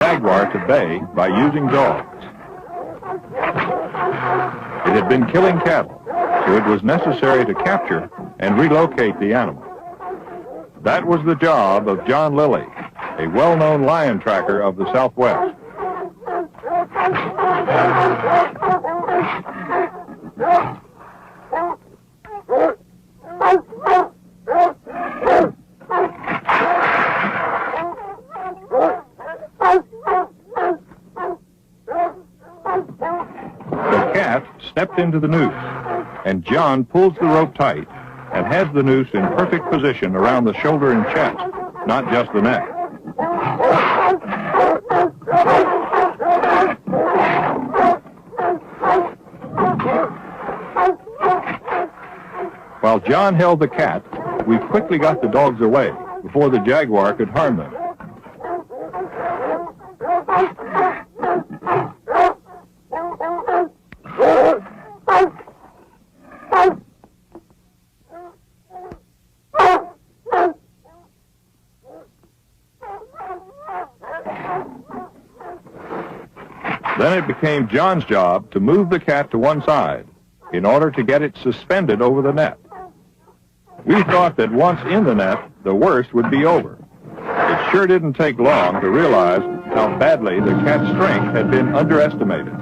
jaguar to bay by using dogs. It had been killing cattle, so it was necessary to capture and relocate the animal. That was the job of John Lilly, a well-known lion tracker of the Southwest. The cat stepped into the noose, and John pulls the rope tight and has the noose in perfect position around the shoulder and chest, not just the neck. While John held the cat, we quickly got the dogs away before the jaguar could harm them. Then it became John's job to move the cat to one side in order to get it suspended over the net. We thought that once in the net, the worst would be over. It sure didn't take long to realize how badly the cat's strength had been underestimated.